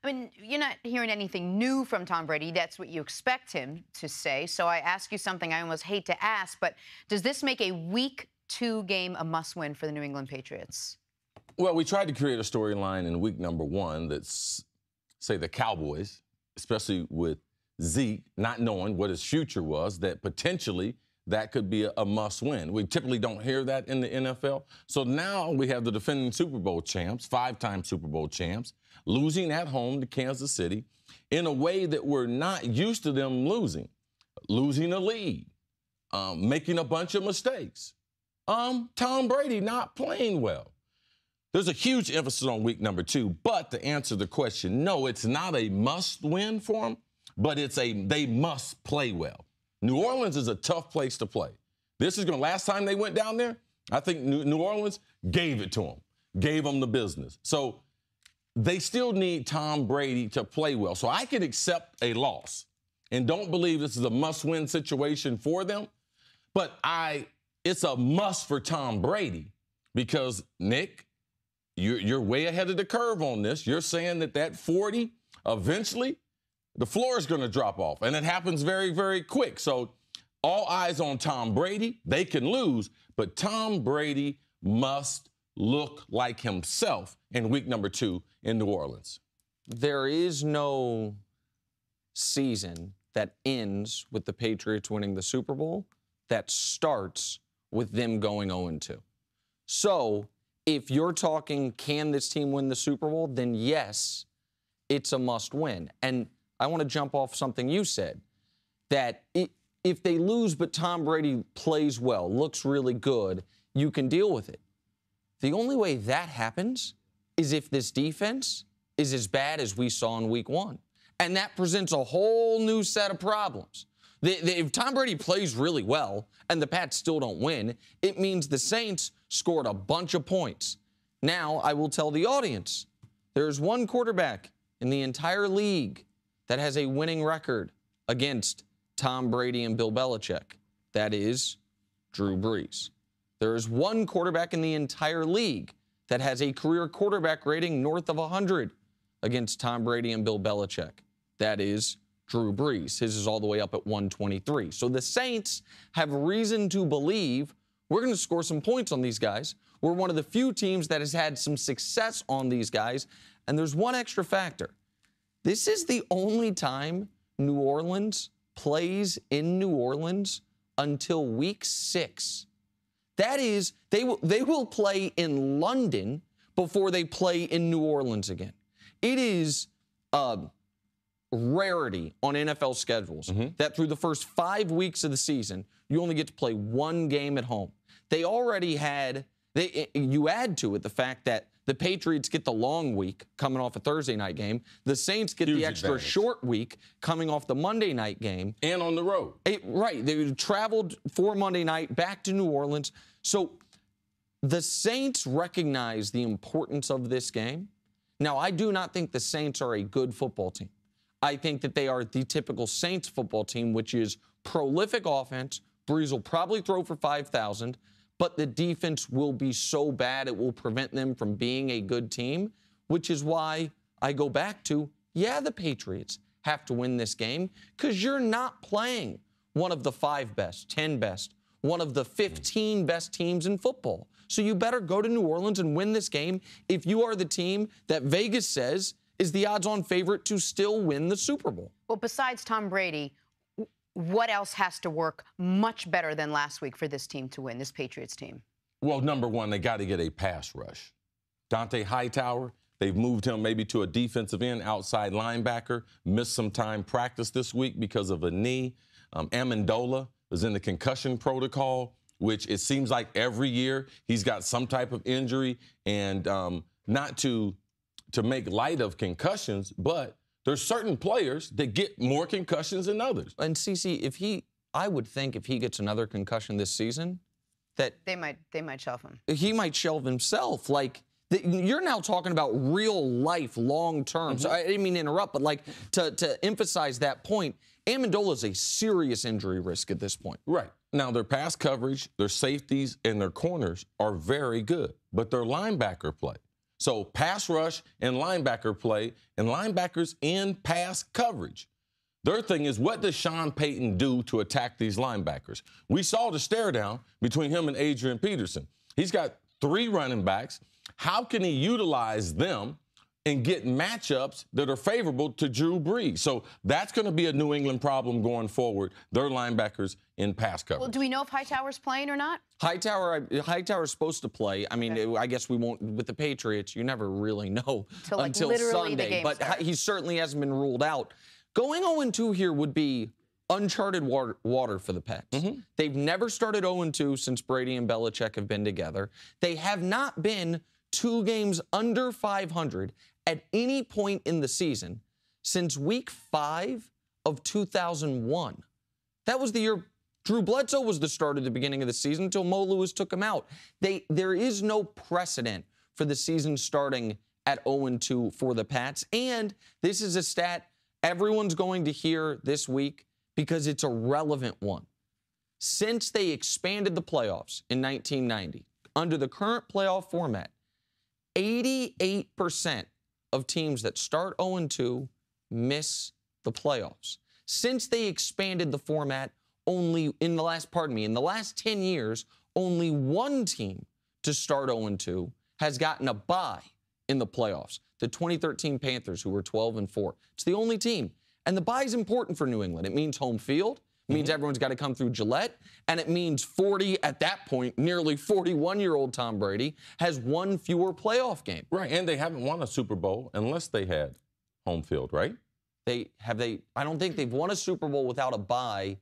I mean, you're not hearing anything new from Tom Brady. That's what you expect him to say. So I ask you something I almost hate to ask, but does this make a Week 2 game a must-win for the New England Patriots? Well, we tried to create a storyline in week number 1 that's, say, the Cowboys, especially with Zeke not knowing what his future was, that potentially that could be a must-win. We typically don't hear that in the NFL. So now we have the defending Super Bowl champs, 5-time Super Bowl champs, losing at home to Kansas City in a way that we're not used to them losing a lead, making a bunch of mistakes. Tom Brady not playing well. There's a huge emphasis on week number 2, but to answer the question, no, it's not a must-win for them, but they must play well. New Orleans is a tough place to play. Last time they went down there, I think New Orleans gave it to them, gave them the business. So they still need Tom Brady to play well. So I can accept a loss and don't believe this is a must-win situation for them, but it's a must for Tom Brady because, Nick, you're way ahead of the curve on this. You're saying that 40, eventually, the floor is going to drop off, and it happens very, very quick. So all eyes on Tom Brady. They can lose, but Tom Brady must look like himself in week number 2 in New Orleans. There is no season that ends with the Patriots winning the Super Bowl that starts with them going 0-2. So if you're talking, can this team win the Super Bowl, then yes, it's a must-win. And I want to jump off something you said, that if they lose but Tom Brady plays well, looks really good, you can deal with it. The only way that happens is if this defense is as bad as we saw in week 1. And that presents a whole new set of problems. If Tom Brady plays really well and the Pats still don't win, it means the Saints scored a bunch of points. Now, I will tell the audience, there's one quarterback in the entire league that has a winning record against Tom Brady and Bill Belichick. That is Drew Brees. There is one quarterback in the entire league that has a career quarterback rating north of 100 against Tom Brady and Bill Belichick. That is Drew Brees. His is all the way up at 123. So the Saints have reason to believe we're going to score some points on these guys. We're one of the few teams that has had some success on these guys. And there's one extra factor. This is the only time New Orleans plays in New Orleans until week 6. That is, they will play in London before they play in New Orleans again. It is rarity on NFL schedules that through the first 5 weeks of the season, you only get to play one game at home. They already had, you add to it the fact that the Patriots get the long week coming off a Thursday night game. The Saints get the extra short week coming off the Monday night game. And on the road. Right. They traveled for Monday night back to New Orleans. So the Saints recognize the importance of this game. Now, I do not think the Saints are a good football team. I think that they are the typical Saints football team, which is prolific offense. Brees will probably throw for 5,000, but the defense will be so bad it will prevent them from being a good team, which is why I go back to, yeah, the Patriots have to win this game because you're not playing one of the 5 best, 10 best, one of the 15 best teams in football. So you better go to New Orleans and win this game if you are the team that Vegas says is the odds-on favorite to still win the Super Bowl. Well, besides Tom Brady, what else has to work much better than last week for this team to win, this Patriots team? Well, number one, they got to get a pass rush. Dante Hightower, they've moved him maybe to a defensive end, outside linebacker, missed some time practice this week because of a knee. Amendola is in the concussion protocol, which it seems like every year he's got some type of injury. And not to make light of concussions, but there's certain players that get more concussions than others. And CC, I would think if he gets another concussion this season, that they might shelve him. He might shelve himself. Like, you're now talking about real life, long term. So I didn't mean to interrupt, but like to emphasize that point, Amendola is a serious injury risk at this point. Right. Now, their pass coverage, their safeties, and their corners are very good, but their linebacker play. So pass rush and linebacker play, and linebackers in pass coverage. Their thing is, what does Sean Payton do to attack these linebackers? We saw the stare down between him and Adrian Peterson. He's got 3 running backs. How can he utilize them and get matchups that are favorable to Drew Brees? So that's going to be a New England problem going forward, their linebackers in pass coverage. Well, do we know if Hightower's playing or not? Hightower's supposed to play. I mean, Okay. I guess we won't. With the Patriots, you never really know Like, until literally the Sunday. game But starts. he certainly hasn't been ruled out. Going 0-2 here would be uncharted water for the Pats. They've never started 0-2 since Brady and Belichick have been together. They have not been 2 games under 500 at any point in the season since week 5 of 2001. That was the year Drew Bledsoe was the starter at the beginning of the season until Mo Lewis took him out. There is no precedent for the season starting at 0-2 for the Pats. And this is a stat everyone's going to hear this week because it's a relevant one. Since they expanded the playoffs in 1990, under the current playoff format, 88% of teams that start 0-2 miss the playoffs. Since they expanded the format, in the last 10 years, only 1 team to start 0-2 has gotten a bye in the playoffs. The 2013 Panthers, who were 12-4. It's the only team. And the bye is important for New England. It means home field. It means everyone's got to come through Gillette. And it means at that point, nearly 41-year-old Tom Brady has 1 fewer playoff game. Right, and they haven't won a Super Bowl unless they had home field, right? I don't think they've won a Super Bowl without a bye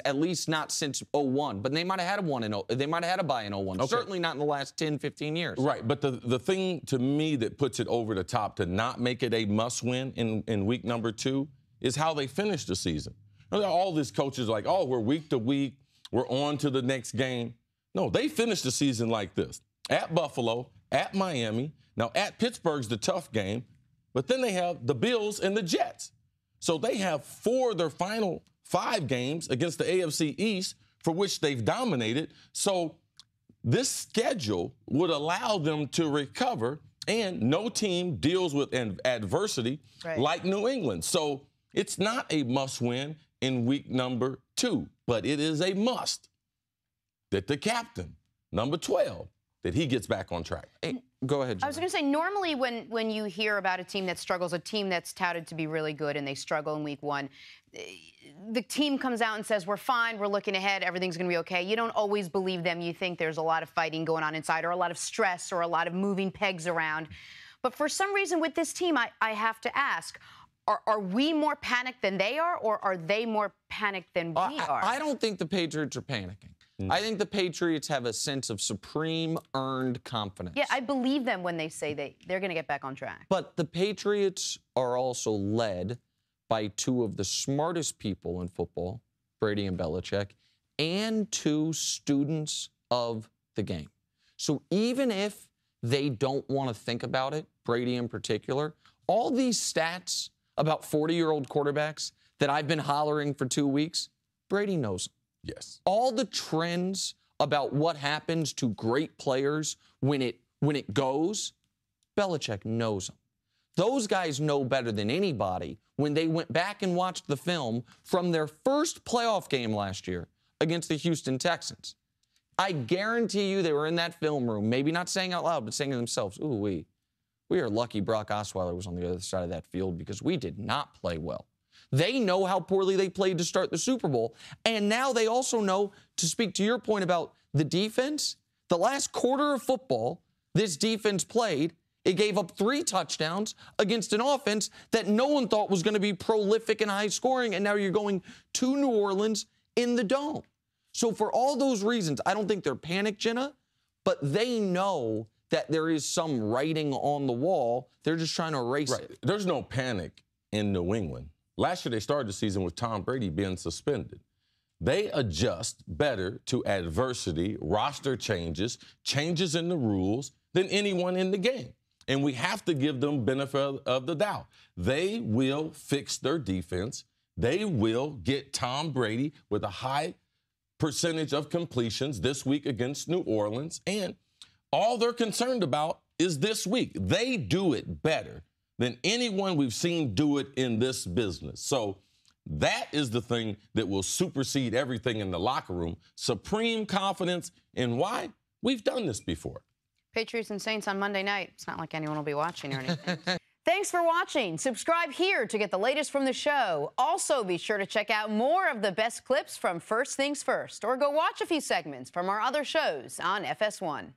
at least not since 01. But they might have had they might have had a bye in 01. Okay. Certainly not in the last 10, 15 years. Right, but the thing to me that puts it over the top to not make it a must-win in week number 2 is how they finish the season. All these coaches are like, oh, we're week to week, we're on to the next game. No, they finished the season like this. At Buffalo, at Miami, now at Pittsburgh's the tough game, but then they have the Bills and the Jets. So they have 4 of their final 5 games against the AFC East for which they've dominated. So this schedule would allow them to recover, and no team deals with adversity like New England. So it's not a must-win in week number 2, but it is a must that the captain, number 12, that he gets back on track. Hey, go ahead, Jenna. I was going to say, normally when you hear about a team that struggles, a team that's touted to be really good and they struggle in week 1, the team comes out and says, we're fine, we're looking ahead, everything's going to be okay. You don't always believe them. You think there's a lot of fighting going on inside or a lot of stress or a lot of moving pegs around. But for some reason with this team, I have to ask, are we more panicked than they are, or are they more panicked than we are? I don't think the Patriots are panicking. I think the Patriots have a sense of supreme earned confidence. Yeah, I believe them when they say they're going to get back on track. But the Patriots are also led by 2 of the smartest people in football, Brady and Belichick, and 2 students of the game. So even if they don't want to think about it, Brady in particular, all these stats about 40-year-old quarterbacks that I've been hollering for 2 weeks, Brady knows them. Yes. All the trends about what happens to great players when it goes, Belichick knows them. Those guys know better than anybody when they went back and watched the film from their first playoff game last year against the Houston Texans. I guarantee you they were in that film room, maybe not saying out loud, but saying to themselves, ooh, we are lucky Brock Osweiler was on the other side of that field because we did not play well. They know how poorly they played to start the Super Bowl. And now they also know, to speak to your point about the defense, the last quarter of football this defense played, it gave up 3 touchdowns against an offense that no one thought was going to be prolific and high scoring. And now you're going to New Orleans in the Dome. So for all those reasons, I don't think they're panicked, Jenna, but they know that there is some writing on the wall. They're just trying to erase it. There's no panic in New England. Last year, they started the season with Tom Brady being suspended. They adjust better to adversity, roster changes, changes in the rules than anyone in the game. And we have to give them benefit of the doubt. They will fix their defense. They will get Tom Brady with a high percentage of completions this week against New Orleans. And all they're concerned about is this week. They do it better than anyone we've seen do it in this business. So that is the thing that will supersede everything in the locker room. Supreme confidence in why we've done this before. Patriots and Saints on Monday night. It's not like anyone will be watching or anything. Thanks for watching. Subscribe here to get the latest from the show. Also, be sure to check out more of the best clips from First Things First, or go watch a few segments from our other shows on FS1.